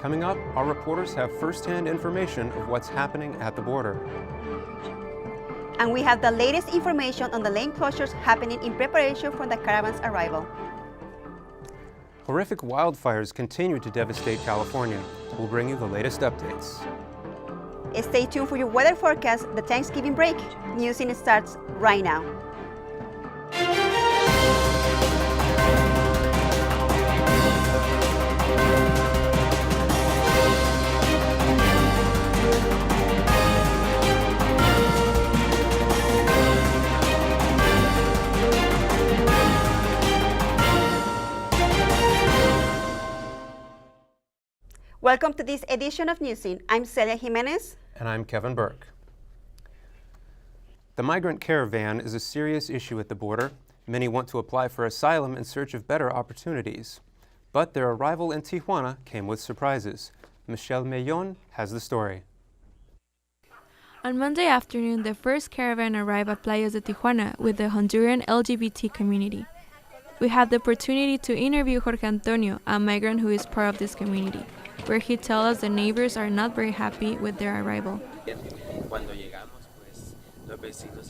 Coming up, our reporters have first-hand information of what's happening at the border. And we have the latest information on the lane closures happening in preparation for the caravan's arrival. Horrific wildfires continue to devastate California. We'll bring you the latest updates. Stay tuned for your weather forecast, the Thanksgiving break. Newscene starts right now. Welcome to this edition of Newscene. I'm Celia Jimenez. And I'm Kevin Burke. The migrant caravan is a serious issue at the border. Many want to apply for asylum in search of better opportunities. But their arrival in Tijuana came with surprises. Michelle Mellon has the story. On Monday afternoon, the first caravan arrived at Playas de Tijuana with the Honduran LGBT community. We had the opportunity to interview Jorge Antonio, a migrant who is part of this community, where he tells us the neighbors are not very happy with their arrival.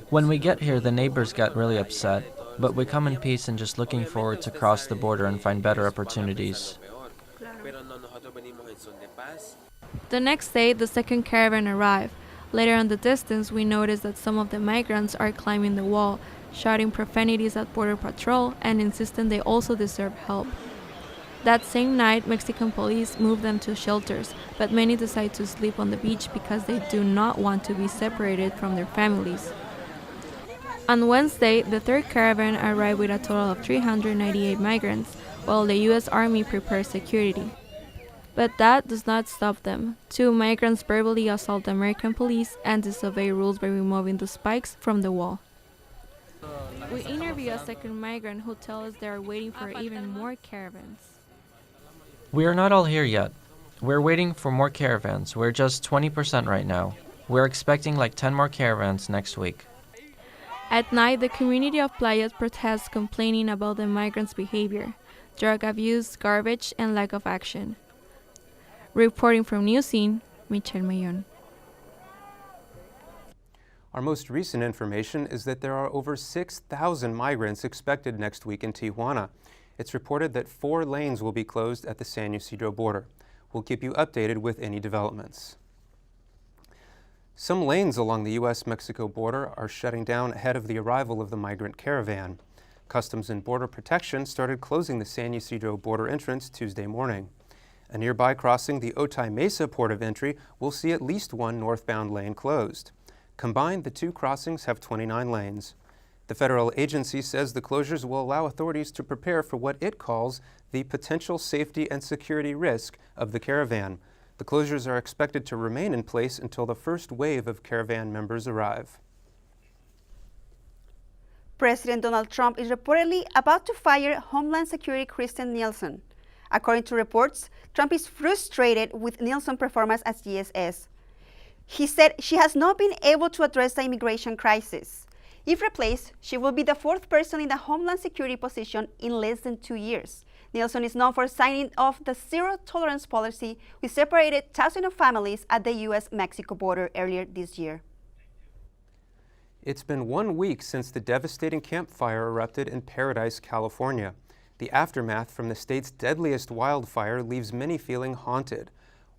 When we get here, the neighbors got really upset, but we come in peace and just looking forward to cross the border and find better opportunities. The next day, the second caravan arrived. Later in the distance, we noticed that some of the migrants are climbing the wall, shouting profanities at Border Patrol and insisting they also deserve help. That same night, Mexican police moved them to shelters, but many decide to sleep on the beach because they do not want to be separated from their families. On Wednesday, the third caravan arrived with a total of 398 migrants, while the U.S. Army prepares security. But that does not stop them. 2 migrants verbally assault American police and disobey rules by removing the spikes from the wall. We interview a second migrant who tells us they are waiting for even more caravans. We are not all here yet. We're waiting for more caravans. We're just 20% right now. We're expecting like 10 more caravans next week. At night, the community of Playas protests, complaining about the migrants' behavior, drug abuse, garbage, and lack of action. Reporting from Newscene, Michelle Mellon. Our most recent information is that there are over 6,000 migrants expected next week in Tijuana. It's reported that 4 lanes will be closed at the San Ysidro border. We'll keep you updated with any developments. Some lanes along the U.S.-Mexico border are shutting down ahead of the arrival of the migrant caravan. Customs and Border Protection started closing the San Ysidro border entrance Tuesday morning. A nearby crossing, the Otay Mesa port of entry, will see at least 1 northbound lane closed. Combined, the 2 crossings have 29 lanes. The federal agency says the closures will allow authorities to prepare for what it calls the potential safety and security risk of the caravan. The closures are expected to remain in place until the first wave of caravan members arrive. President Donald Trump is reportedly about to fire Homeland Security Kristen Nielsen. According to reports, Trump is frustrated with Nielsen's performance as GSS. He said she has not been able to address the immigration crisis. If replaced, she will be the 4th person in the Homeland Security position in less than 2 years. Nielsen is known for signing off the zero-tolerance policy, which separated thousands of families at the U.S.-Mexico border earlier this year. It's been 1 week since the devastating Camp Fire erupted in Paradise, California. The aftermath from the state's deadliest wildfire leaves many feeling haunted.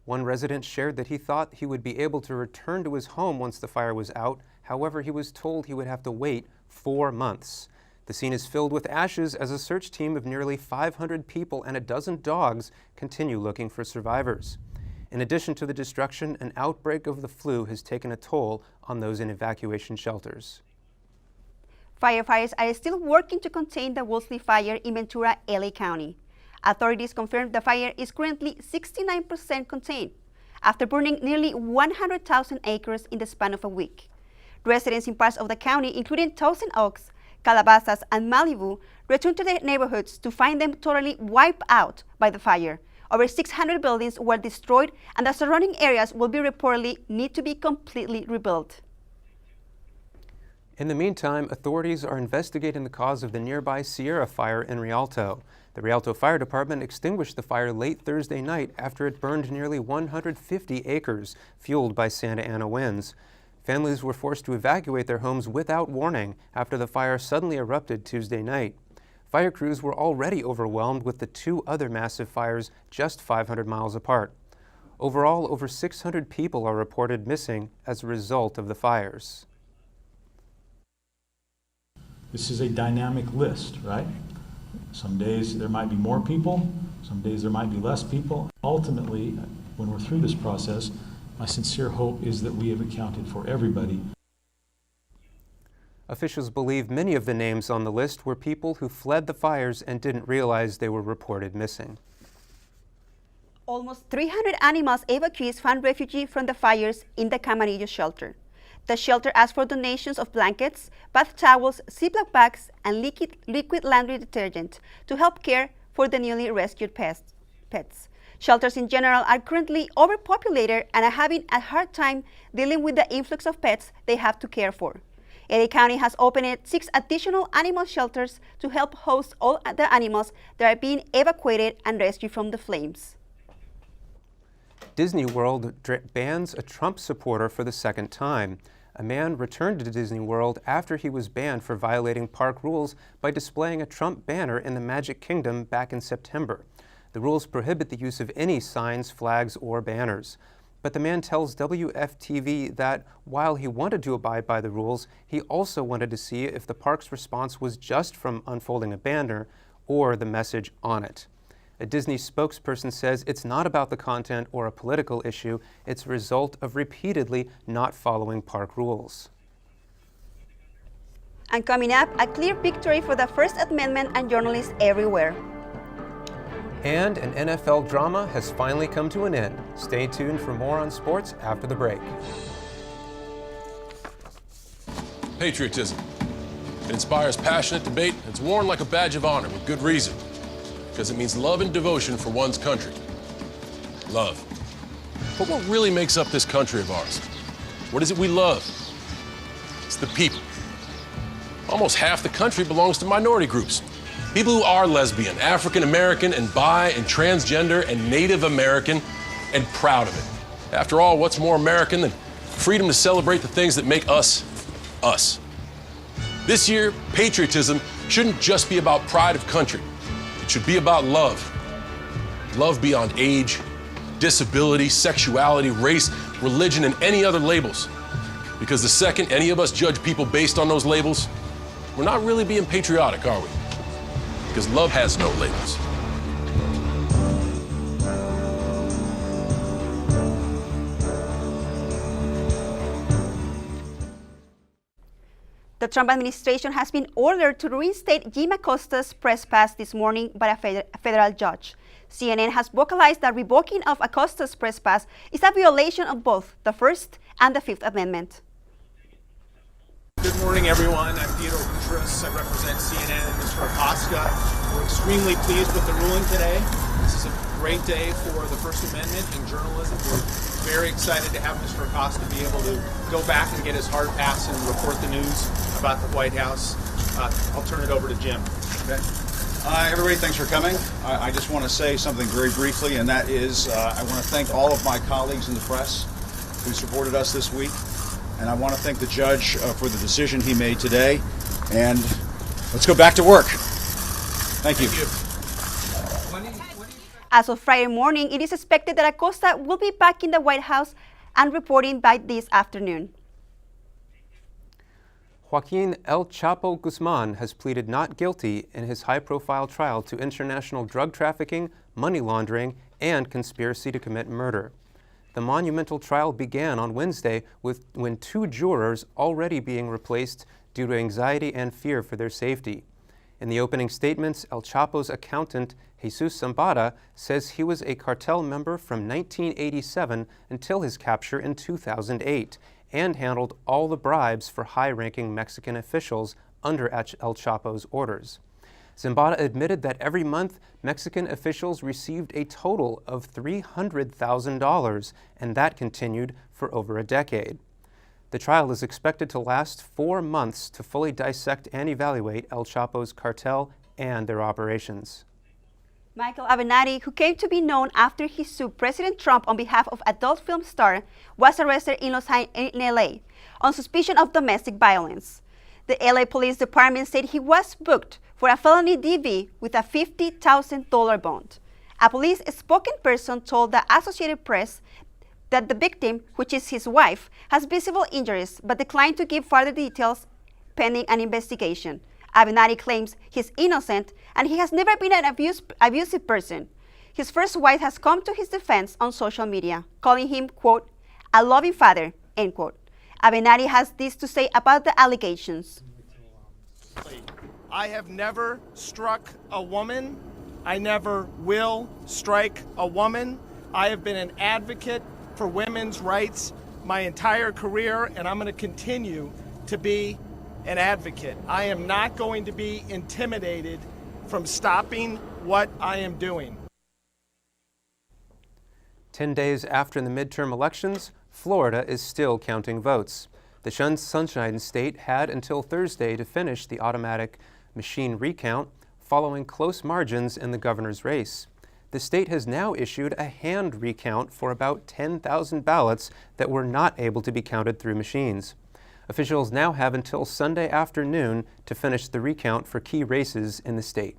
One resident shared that he thought he would be able to return to his home once the fire was out. However, he was told he would have to wait 4 months. The scene is filled with ashes as a search team of nearly 500 people and a dozen dogs continue looking for survivors. In addition to the destruction, an outbreak of the flu has taken a toll on those in evacuation shelters. Firefighters are still working to contain the Wolseley fire in Ventura, LA County. Authorities confirmed the fire is currently 69% contained, after burning nearly 100,000 acres in the span of a week. Residents in parts of the county, including Thousand Oaks, Calabasas, and Malibu, returned to their neighborhoods to find them totally wiped out by the fire. Over 600 buildings were destroyed, and the surrounding areas will be reportedly need to be completely rebuilt. In the meantime, authorities are investigating the cause of the nearby Sierra fire in Rialto. The Rialto Fire Department extinguished the fire late Thursday night after it burned nearly 150 acres, fueled by Santa Ana winds. Families were forced to evacuate their homes without warning after the fire suddenly erupted Tuesday night. Fire crews were already overwhelmed with the two other massive fires just 500 miles apart. Overall, over 600 people are reported missing as a result of the fires. This is a dynamic list, right? Some days there might be more people, some days there might be less people. Ultimately, when we're through this process, my sincere hope is that we have accounted for everybody. Officials believe many of the names on the list were people who fled the fires and didn't realize they were reported missing. Almost 300 animals evacuees found refuge from the fires in the Camarillo shelter. The shelter asked for donations of blankets, bath towels, Ziploc bags, and liquid laundry detergent to help care for the newly rescued pets. Shelters in general are currently overpopulated and are having a hard time dealing with the influx of pets they have to care for. LA County has opened 6 additional animal shelters to help host all the animals that are being evacuated and rescued from the flames. Disney World bans a Trump supporter for the second time. A man returned to Disney World after he was banned for violating park rules by displaying a Trump banner in the Magic Kingdom back in September. The rules prohibit the use of any signs, flags, or banners. But the man tells WFTV that while he wanted to abide by the rules, he also wanted to see if the park's response was just from unfolding a banner or the message on it. A Disney spokesperson says it's not about the content or a political issue, it's a result of repeatedly not following park rules. And coming up, a clear victory for the First Amendment and journalists everywhere. And an NFL drama has finally come to an end. Stay tuned for more on sports after the break. Patriotism. It inspires passionate debate. It's worn like a badge of honor with good reason. Because it means love and devotion for one's country. Love. But what really makes up this country of ours? What is it we love? It's the people. Almost half the country belongs to minority groups. People who are lesbian, African American, and bi, and transgender, and Native American, and proud of it. After all, what's more American than freedom to celebrate the things that make us, us? This year, patriotism shouldn't just be about pride of country. It should be about love. Love beyond age, disability, sexuality, race, religion, and any other labels. Because the second any of us judge people based on those labels, we're not really being patriotic, are we? Because love has no labels. The Trump administration has been ordered to reinstate Jim Acosta's press pass this morning by a federal judge. CNN has vocalized that revoking of Acosta's press pass is a violation of both the First and the Fifth Amendment. Good morning, everyone. I'm Theodore Contreras. I represent CNN and Mr. Acosta. We're extremely pleased with the ruling today. This is a great day for the First Amendment and journalism. We're very excited to have Mr. Acosta be able to go back and get his hard pass and report the news about the White House. I'll turn it over to Jim. Okay. Everybody, thanks for coming. I just want to say something very briefly, and that is I want to thank all of my colleagues in the press who supported us this week. And I want to thank the judge for the decision he made today. And let's go back to work. Thank you. As of Friday morning, it is expected that Acosta will be back in the White House and reporting by this afternoon. Joaquin El Chapo Guzman has pleaded not guilty in his high-profile trial to international drug trafficking, money laundering, and conspiracy to commit murder. The monumental trial began on Wednesday when 2 jurors already being replaced due to anxiety and fear for their safety. In the opening statements, El Chapo's accountant, Jesus Zambada, says he was a cartel member from 1987 until his capture in 2008 and handled all the bribes for high-ranking Mexican officials under El Chapo's orders. Zambada admitted that every month, Mexican officials received a total of $300,000, and that continued for over a decade. The trial is expected to last 4 months to fully dissect and evaluate El Chapo's cartel and their operations. Michael Avenatti, who came to be known after he sued President Trump on behalf of adult film star, was arrested in LA on suspicion of domestic violence. The LA Police Department said he was booked for a felony DV with a $50,000 bond. A police spokesperson told the Associated Press that the victim, which is his wife, has visible injuries but declined to give further details pending an investigation. Avenatti claims he's innocent and he has never been an abusive person. His first wife has come to his defense on social media, calling him, quote, a loving father, end quote. Avenatti has this to say about the allegations. I have never struck a woman. I never will strike a woman. I have been an advocate for women's rights my entire career, and I'm going to continue to be an advocate. I am not going to be intimidated from stopping what I am doing. 10 days after the midterm elections, Florida is still counting votes. The Sunshine State had until Thursday to finish the automatic machine recount following close margins in the governor's race. The state has now issued a hand recount for about 10,000 ballots that were not able to be counted through machines. Officials now have until Sunday afternoon to finish the recount for key races in the state.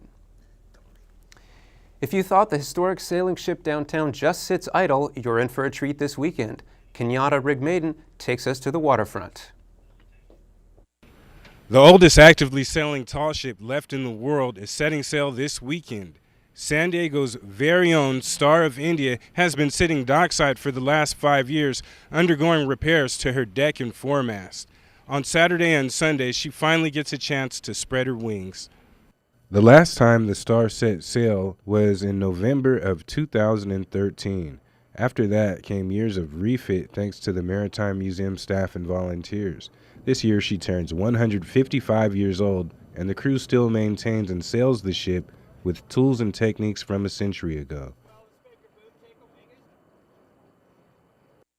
If you thought the historic sailing ship downtown just sits idle, you're in for a treat this weekend. Kenyatta Rigmaiden takes us to the waterfront. The oldest actively sailing tall ship left in the world is setting sail this weekend. San Diego's very own Star of India has been sitting dockside for the last 5 years, undergoing repairs to her deck and foremast. On Saturday and Sunday, she finally gets a chance to spread her wings. The last time the Star set sail was in November of 2013. After that came years of refit thanks to the Maritime Museum staff and volunteers. This year she turns 155 years old, and the crew still maintains and sails the ship with tools and techniques from a century ago.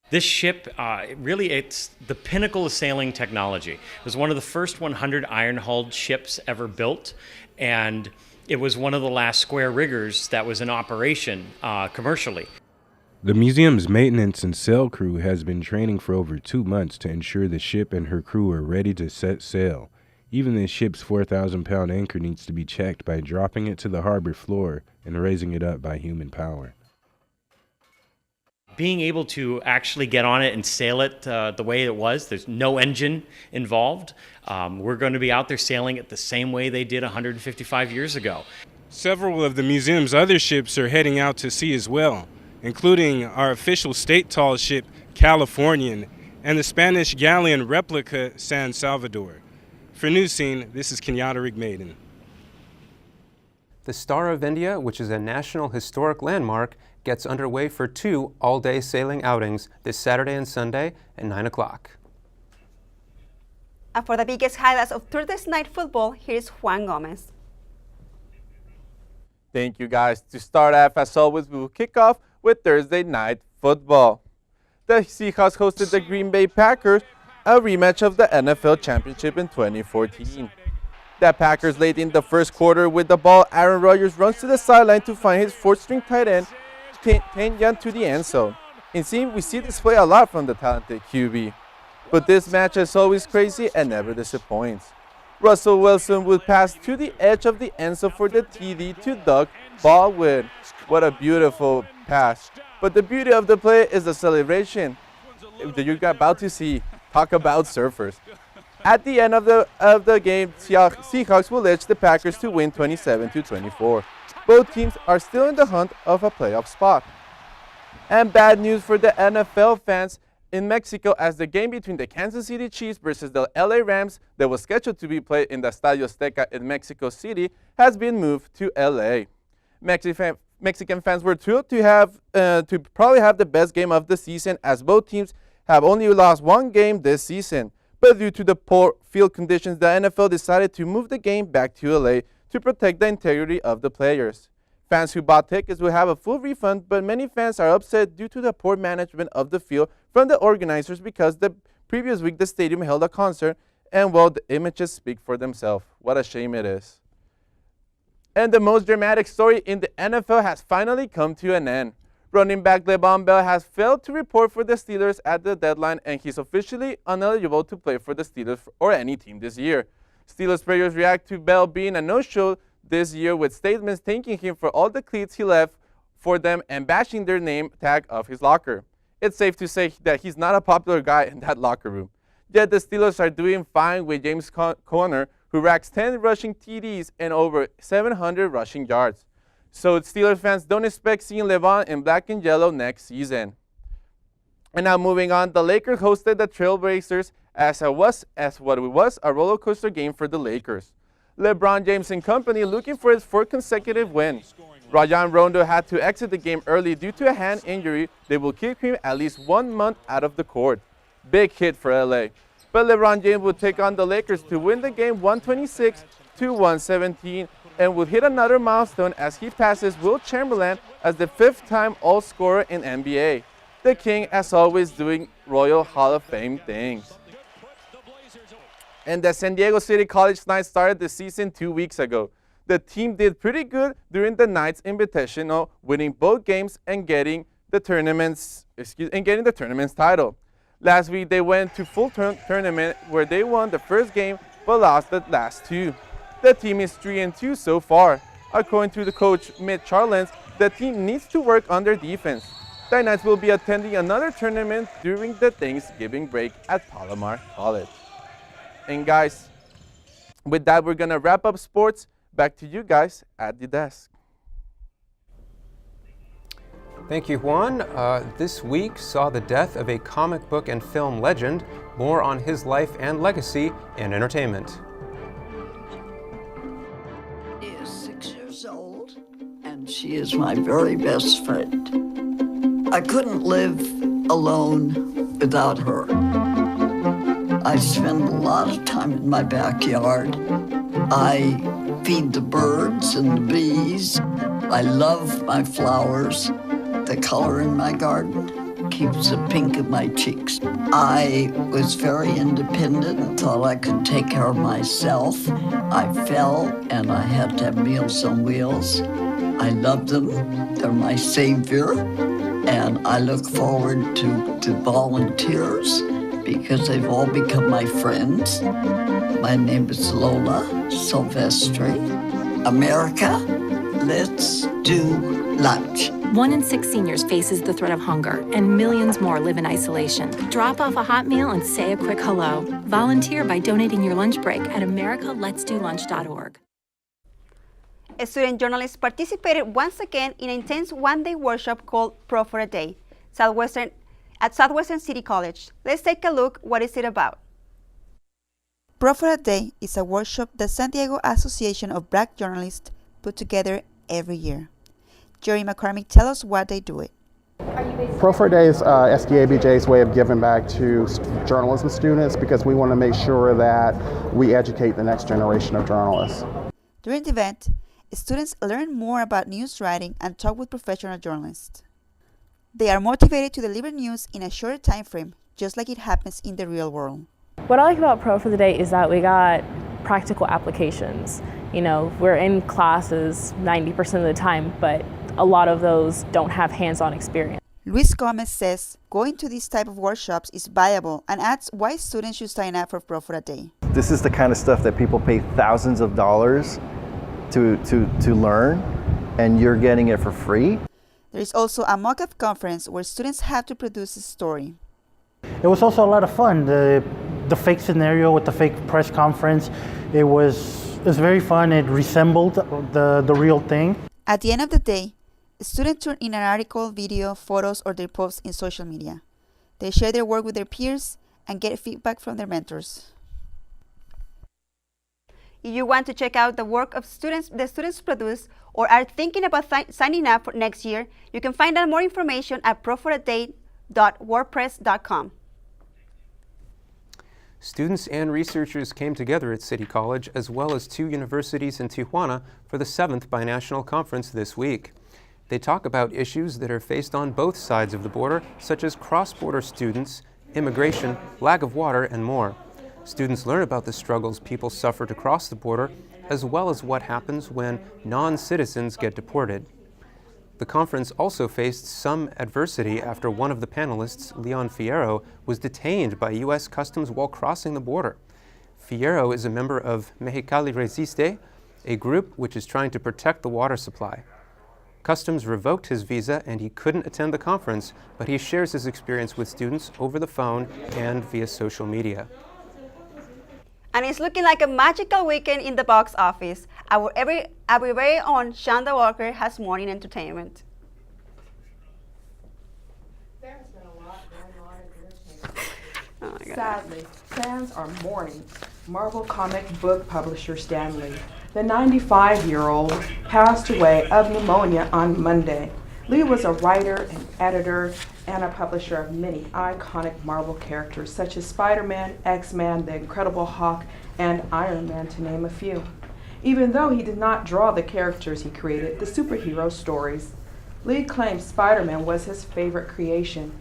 This ship, really, it's the pinnacle of sailing technology. It was one of the first 100 iron-hulled ships ever built, and it was one of the last square riggers that was in operation commercially. The museum's maintenance and sail crew has been training for over 2 months to ensure the ship and her crew are ready to set sail. Even the ship's 4,000-pound anchor needs to be checked by dropping it to the harbor floor and raising it up by human power. Being able to actually get on it and sail it the way it was, there's no engine involved. We're going to be out there sailing it the same way they did 155 years ago. Several of the museum's other ships are heading out to sea as well, including our official state tall ship, Californian, and the Spanish galleon replica, San Salvador. For Newscene, this is Kenyatta Rigmaiden. The Star of India, which is a National Historic Landmark, gets underway for 2 all-day sailing outings this Saturday and Sunday at 9 o'clock. And for the biggest highlights of Thursday night football, here's Juan Gomez. Thank you, guys. To start off, as always, we will kick off with Thursday night football. The Seahawks hosted the Green Bay Packers, a rematch of the NFL Championship in 2014. The Packers late in the first quarter with the ball. Aaron Rodgers runs to the sideline to find his fourth-string tight end, Tanyan, to the end zone. We see this play a lot from the talented QB. But this match is always crazy and never disappoints. Russell Wilson would pass to the edge of the end zone for the TD to Doug Baldwin. What a beautiful pass. But the beauty of the play is the celebration that you're about to see. Talk about surfers. At the end of the game, Seahawks will edge the Packers to win 27-24. Both teams are still in the hunt of a playoff spot. And bad news for the NFL fans in Mexico, as the game between the Kansas City Chiefs versus the LA Rams that was scheduled to be played in the Estadio Azteca in Mexico City has been moved to LA. Mexican fans were thrilled to probably have the best game of the season, as both teams have only lost 1 game this season. But due to the poor field conditions, the NFL decided to move the game back to LA to protect the integrity of the players. Fans who bought tickets will have a full refund, but many fans are upset due to the poor management of the field from the organizers, because the previous week the stadium held a concert, and well, the images speak for themselves. What a shame it is. And the most dramatic story in the NFL has finally come to an end. Running back Le'Veon Bell has failed to report for the Steelers at the deadline, and he's officially ineligible to play for the Steelers or any team this year. Steelers players react to Bell being a no-show this year with statements thanking him for all the cleats he left for them and bashing their name tag of his locker. It's safe to say that he's not a popular guy in that locker room. Yet the Steelers are doing fine with James Conner, who racks 10 rushing TDs and over 700 rushing yards. So Steelers fans don't expect seeing Le'Veon in black and yellow next season. And now moving on, the Lakers hosted the Trailblazers as what it was a roller coaster game for the Lakers. LeBron James and company looking for his fourth consecutive win. Rajon Rondo had to exit the game early due to a hand injury that will keep him at least 1 month out of the court. Big hit for LA. But LeBron James will take on the Lakers to win the game 126-117 and will hit another milestone as he passes Wilt Chamberlain as the 5th-time All-Scorer in NBA. The King, as always, doing Royal Hall of Fame things. And the San Diego City College Knights started the season 2 weeks ago. The team did pretty good during the Knights Invitational, winning both games and getting the tournament's title. Last week they went to full tournament where they won the first game but lost the last two. The team is 3-2 so far. According to the coach Mitch Charlens, the team needs to work on their defense. The Knights will be attending another tournament during the Thanksgiving break at Palomar College. And guys, with that, we're going to wrap up sports. Back to you guys at the desk. Thank you, Juan. This week saw the death of a comic book and film legend. More on his life and legacy in entertainment. She is 6 years old, and she is my very best friend. I couldn't live alone without her. I spend a lot of time in my backyard. I feed the birds and the bees. I love my flowers. The color in my garden keeps the pink in my cheeks. I was very independent and thought I could take care of myself. I fell and I had to have Meals on Wheels. I love them. They're my savior. And I look forward to volunteers because they've all become my friends. My name is Lola Silvestri. America, let's do lunch. 1 in 6 seniors faces the threat of hunger, and millions more live in isolation. Drop off a hot meal and say a quick hello. Volunteer by donating your lunch break at americaletsdolunch.org. Student journalists participated once again in an intense one-day workshop called Pro for a Day at Southwestern City College. Let's take a look. What is it about? Pro for a Day is a workshop the San Diego Association of Black Journalists put together every year. Jerry McCormick, tell us why they do it. Pro for a Day is SDABJ's way of giving back to journalism students because we want to make sure that we educate the next generation of journalists. During the event, students learn more about news writing and talk with professional journalists. They are motivated to deliver news in a shorter time frame, just like it happens in the real world. What I like about Pro for the Day is that we got practical applications. You know, we're in classes 90% of the time, but a lot of those don't have hands-on experience. Luis Gomez says going to these type of workshops is viable and adds why students should sign up for Pro for a Day. This is the kind of stuff that people pay thousands of dollars to learn, and you're getting it for free. There is also a mock-up conference where students have to produce a story. It was also a lot of fun. The fake scenario with the fake press conference, it was very fun. It resembled the real thing. At the end of the day, students turn in an article, video, photos, or their posts in social media. They share their work with their peers and get feedback from their mentors. If you want to check out the work of the students produce or are thinking about signing up for next year, you can find out more information at proforaday.wordpress.com. Students and researchers came together at City College as well as 2 universities in Tijuana for the 7th Binational Conference this week. They talk about issues that are faced on both sides of the border, such as cross-border students, immigration, lack of water, and more. Students learn about the struggles people suffer to cross the border as well as what happens when non-citizens get deported. The conference also faced some adversity after one of the panelists, Leon Fierro, was detained by U.S. Customs while crossing the border. Fierro is a member of Mexicali Resiste, a group which is trying to protect the water supply. Customs revoked his visa and he couldn't attend the conference, but he shares his experience with students over the phone and via social media. And it's looking like a magical weekend in the box office. Our very own Shonda Walker has morning entertainment. There's been a lot going on in entertainment. Oh my God. Sadly, fans are mourning Marvel comic book publisher Stan Lee. The 95-year-old passed away of pneumonia on Monday. Lee was a writer, an editor, and a publisher of many iconic Marvel characters such as Spider-Man, X-Men, The Incredible Hulk, and Iron Man, to name a few. Even though he did not draw the characters he created, the superhero stories, Lee claims Spider-Man was his favorite creation.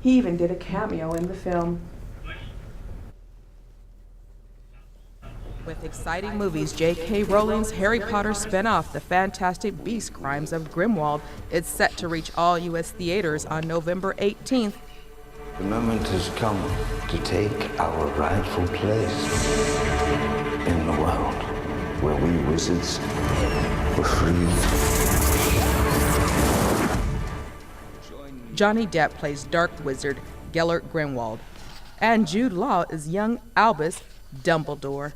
He even did a cameo in the film. With exciting movies, J.K. Rowling's Harry Potter spin-off, The Fantastic Beasts: Crimes of Grindelwald, is set to reach all U.S. theaters on November 18th. The moment has come to take our rightful place in the world where we wizards were free. Johnny Depp plays Dark Wizard Gellert Grindelwald, and Jude Law is young Albus Dumbledore.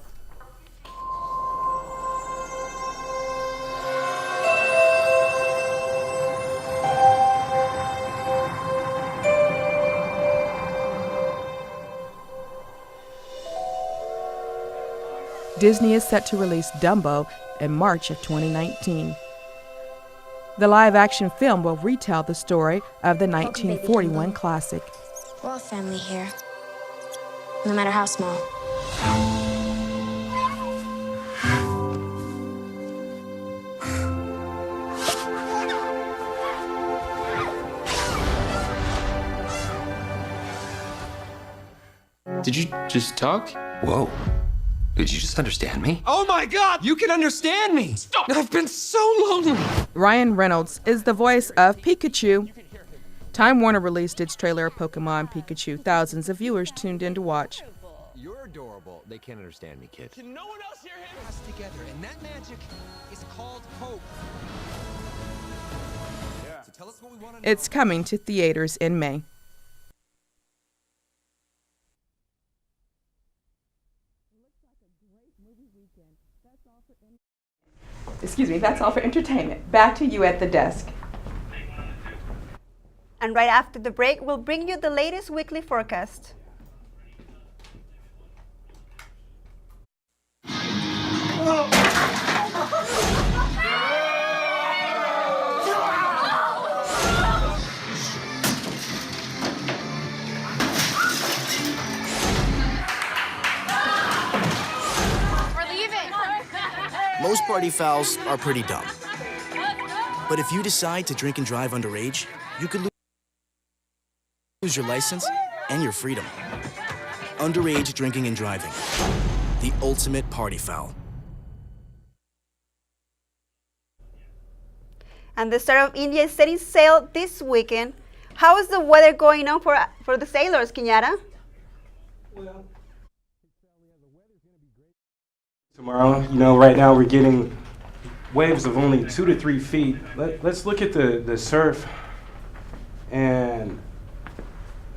Disney is set to release Dumbo in March of 2019. The live-action film will retell the story of the 1941 classic. We're all family here, no matter how small. Did you just talk? Whoa. Did you just understand me? Oh my God! You can understand me! Stop! I've been so lonely! Ryan Reynolds is the voice of Pikachu. Time Warner released its trailer of Pokemon Pikachu. Thousands of viewers tuned in to watch. You're adorable. They can't understand me, kid. Can no one else hear him? Us together, and that magic is called hope. Yeah. So tell us what we want to know. It's coming to theaters in May. That's all for entertainment. Back to you at the desk. And right after the break, we'll bring you the latest weekly forecast. Most party fouls are pretty dumb. But if you decide to drink and drive underage, you could lose your license and your freedom. Underage drinking and driving. The ultimate party foul. And the Star of India is setting sail this weekend. How is the weather going on for the sailors, Quiñara? Well, tomorrow, right now we're getting waves of only 2 to 3 feet. Let's look at the surf. And,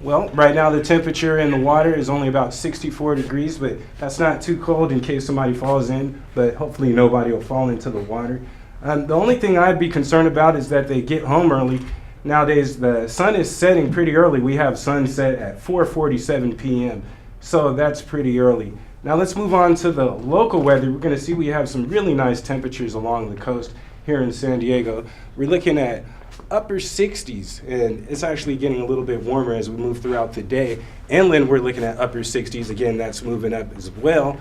well, right now the temperature in the water is only about 64 degrees, but that's not too cold in case somebody falls in, but hopefully nobody will fall into the water. The only thing I'd be concerned about is that they get home early. Nowadays, the sun is setting pretty early. We have sunset at 4:47 p.m., so that's pretty early. Now let's move on to the local weather. We're going to see we have some really nice temperatures along the coast here in San Diego. We're looking at upper 60s, and it's actually getting a little bit warmer as we move throughout the day. Inland, we're looking at upper 60s. Again, that's moving up as well.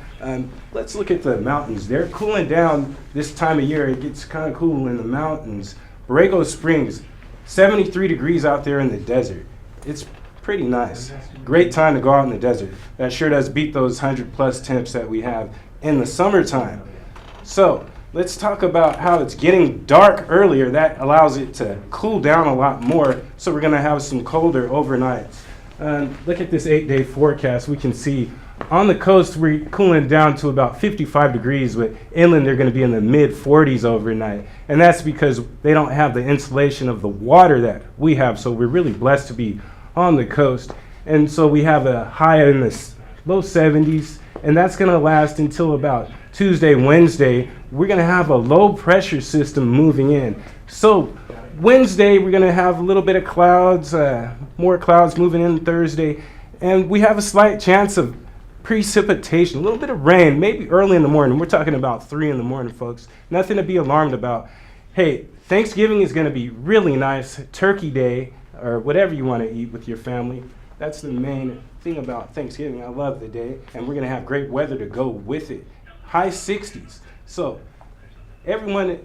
Let's look at the mountains. They're cooling down this time of year. It gets kind of cool in the mountains. Borrego Springs, 73 degrees out there in the desert. It's pretty nice. Great time to go out in the desert. That sure does beat those 100+ temps that we have in the summertime. So let's talk about how it's getting dark earlier. That allows it to cool down a lot more. So we're going to have some colder overnights. Look at this 8-day forecast. We can see on the coast we're cooling down to about 55 degrees, but inland they're going to be in the mid-40s overnight. And that's because they don't have the insulation of the water that we have. So we're really blessed to be on the coast. And so we have a high in the low 70s, and that's going to last until about Tuesday, Wednesday. We're going to have a low pressure system moving in. So Wednesday, we're going to have a little bit of clouds, more clouds moving in Thursday, and we have a slight chance of precipitation, a little bit of rain, maybe early in the morning. We're talking about 3 in the morning, folks. Nothing to be alarmed about. Hey, Thanksgiving is going to be really nice. Turkey Day, or whatever you want to eat with your family. That's the main thing about Thanksgiving. I love the day, and we're going to have great weather to go with it. High 60s. So everyone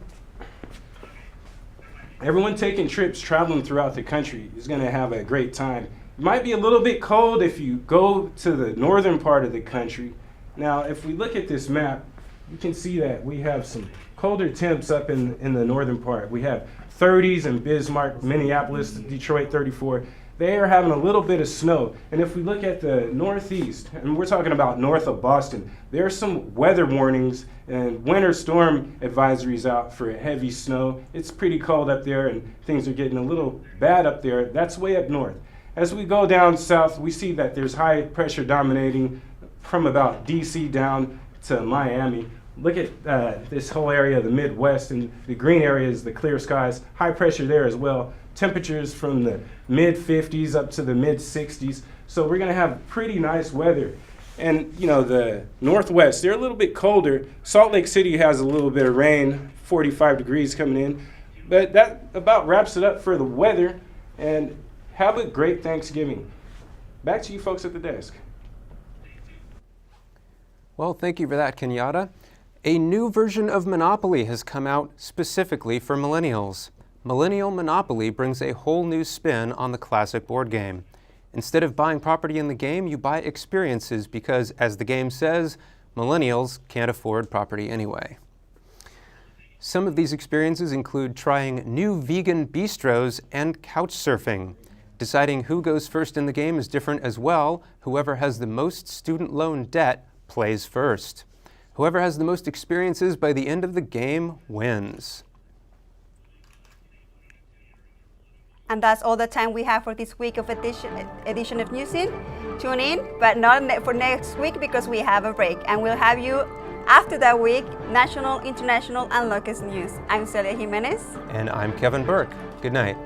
taking trips, traveling throughout the country is going to have a great time. It might be a little bit cold if you go to the northern part of the country. Now, if we look at this map, you can see that we have some colder temps up in the northern part. We have 30s in Bismarck, Minneapolis, Detroit 34. They are having a little bit of snow. And if we look at the northeast, and we're talking about north of Boston, there are some weather warnings and winter storm advisories out for heavy snow. It's pretty cold up there and things are getting a little bad up there. That's way up north. As we go down south, we see that there's high pressure dominating from about DC down to Miami. Look at this whole area of the Midwest, and the green area is the clear skies. High pressure there as well. Temperatures from the mid-50s up to the mid-60s. So we're going to have pretty nice weather. And, you know, the Northwest, they're a little bit colder. Salt Lake City has a little bit of rain, 45 degrees coming in. But that about wraps it up for the weather. And have a great Thanksgiving. Back to you folks at the desk. Well, thank you for that, Kenyatta. A new version of Monopoly has come out specifically for millennials. Millennial Monopoly brings a whole new spin on the classic board game. Instead of buying property in the game, you buy experiences because, as the game says, millennials can't afford property anyway. Some of these experiences include trying new vegan bistros and couch surfing. Deciding who goes first in the game is different as well. Whoever has the most student loan debt plays first. Whoever has the most experiences by the end of the game wins. And that's all the time we have for this week of edition of Newscene. Tune in, but not for next week because we have a break. And we'll have you after that week, national, international, and local news. I'm Celia Jimenez. And I'm Kevin Burke. Good night.